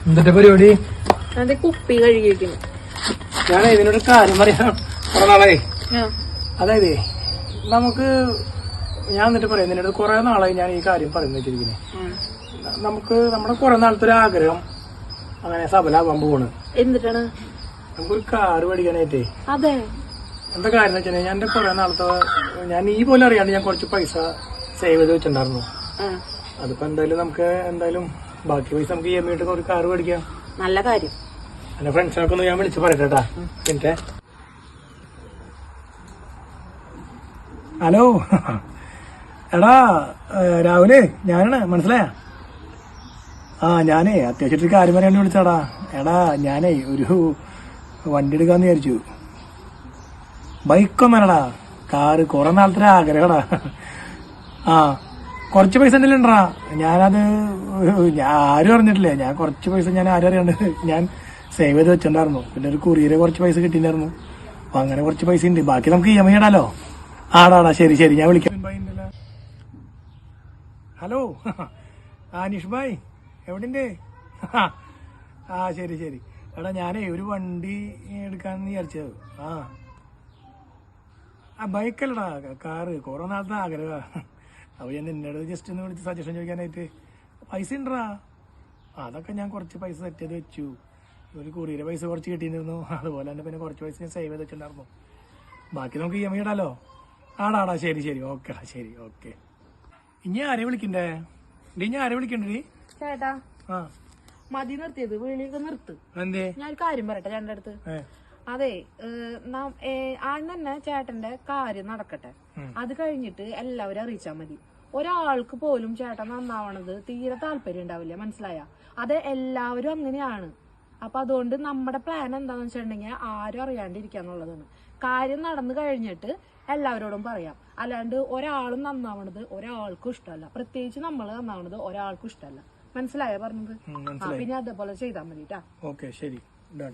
എന്തിന്റെ പരിപാടി? അതെ, കുപ്പി കഴുകിയിരിക്കുന്നു. ഞാൻ ഇതിനൊരു കാര്യം പറയാം. കുറെ നാളായി. അതായത് നമുക്ക് ഞാൻ എന്നിട്ട് പറയാം, നിന്നോട് കുറെ നാളായി ഞാൻ ഈ കാര്യം പറയുന്ന വെച്ചിരിക്കുന്നത്. നമുക്ക് നമ്മുടെ കുറെ നാളത്തെ ഒരു ആഗ്രഹം അങ്ങനെ സഫലാവാൻ പോവാണ്. എന്നിട്ടാണ് നമുക്കൊരു കാറ് മേടിക്കാനായിട്ടേ. അതെ, എന്താ കാര്യം വെച്ചാൽ ഞാൻ എന്റെ കുറെ നാളത്തെ ഞാൻ ഈ പോലെ അറിയാണ്ട് ഞാൻ കുറച്ച് പൈസ സേവ് ചെയ്ത് വെച്ചിട്ടുണ്ടായിരുന്നു. അതിപ്പോ എന്തായാലും ബാക്കി പൈസ നമുക്ക് EMI ഇട്ട് ഒരു കാറ് മേടിക്കാം. നല്ല കാര്യം. എന്റെ ഫ്രണ്ട്സിനൊക്കെ ഒന്ന് ഞാൻ വിളിച്ച് പറയട്ടെട്ടാ. പിന്നെ ഹലോ, എടാ രാഹുല്, ഞാനാണ്, മനസ്സിലായ? ഞാനേ അത്യാവശ്യം കാര്യം പറയാൻ വിളിച്ചാടാ. എടാ ഞാനേ ഒരു വണ്ടി എടുക്കാന്ന് വിചാരിച്ചു. ബൈക്കൊന്നും വേണടാ, കാറ്. കുറെ നാളത്തെ ആഗ്രഹടാ. കുറച്ച് പൈസ എന്തെങ്കിലും ഉണ്ടടാ. ഞാനത് ആരും അറിഞ്ഞിട്ടില്ലേ. ഞാൻ കുറച്ച് പൈസ ഞാൻ ആരും അറിയാണ്ട് ഞാൻ സേവ് ചെയ്ത് വെച്ചിട്ടുണ്ടായിരുന്നു. പിന്നെ ഒരു കുറിയരെ കുറച്ച് പൈസ കിട്ടിയിട്ടുണ്ടായിരുന്നു. അപ്പൊ അങ്ങനെ കുറച്ച് പൈസ ഉണ്ട്. ബാക്കി നമുക്ക് EMI ഇടാലോ. ആടാടാ, ശരി ശരി, ഞാൻ വിളിക്കാം. ഹലോ, നിഷ് ഭായ് എവിടെയുണ്ട്? ശരി ശരി. എടാ ഞാനേ ഒരു വണ്ടി എടുക്കാന്ന് വിചാരിച്ചത്. ബൈക്കല്ലടാ, കാറ്. കുറെ നാളത്തെ ആഗ്രഹ. അപ്പൊ ഞാൻ നിന്നോട് ജസ്റ്റ് ഒന്ന് വിളിച്ച് സജഷൻ ചോദിക്കാനായിട്ട്. പൈസ ഉണ്ടടാ. അതൊക്കെ ഞാൻ കുറച്ച് പൈസ സെറ്റ് ചെയ്ത് വെച്ചു. ഒരു കുറിയുടെ പൈസ കുറച്ച് കിട്ടിയിരുന്നു. അതുപോലെ തന്നെ പിന്നെ കുറച്ച് പൈസ ഞാൻ സേവ് ചെയ്ത് വെച്ചിട്ടുണ്ടായിരുന്നു. ബാക്കി നമുക്ക് EMI ഇടാലോ. ആടാടാ, ശരി ശരി, ഓക്കെടാ, ശരി, ഓക്കെ. ഇനി ആരെ വിളിക്കണ്ടേ? ഇനി ആരെ വിളിക്കണ്ടേ? ചേട്ടാ, മതി നിർത്തിയത്, വിളിയൊക്കെ നിർത്ത്. എന്തേ? ഞാൻ ഒരു കാര്യം പറയട്ടെ ചേട്ടൻ്റെ അടുത്ത്. അതെ, ആദ്യം തന്നെ ചേട്ടന്റെ കാര്യം നടക്കട്ടെ. അത് കഴിഞ്ഞിട്ട് എല്ലാവരും അറിയിച്ചാൽ മതി. ഒരാൾക്ക് പോലും ചേട്ടൻ നന്നാവണത് തീരെ താല്പര്യം ഉണ്ടാവില്ല, മനസ്സിലായ? അത് എല്ലാവരും അങ്ങനെയാണ്. അപ്പൊ അതുകൊണ്ട് നമ്മുടെ പ്ലാൻ എന്താന്ന് വെച്ചിട്ടുണ്ടെങ്കിൽ ആരും അറിയാണ്ടിരിക്കാന്നുള്ളതാണ്. കാര്യം നടന്നു കഴിഞ്ഞിട്ട് എല്ലാവരോടും പറയാം. അല്ലാണ്ട് ഒരാളും നന്നാവണത് ഒരാൾക്കും ഇഷ്ടമല്ല. പ്രത്യേകിച്ച് നമ്മൾ നന്നാവണത് ഒരാൾക്കും ഇഷ്ടമല്ല. മനസ്സിലായ പറഞ്ഞത്? പിന്നെ അതേപോലെ ചെയ്താൽ മതി. ഓക്കെ, ശരി, ഡൺ.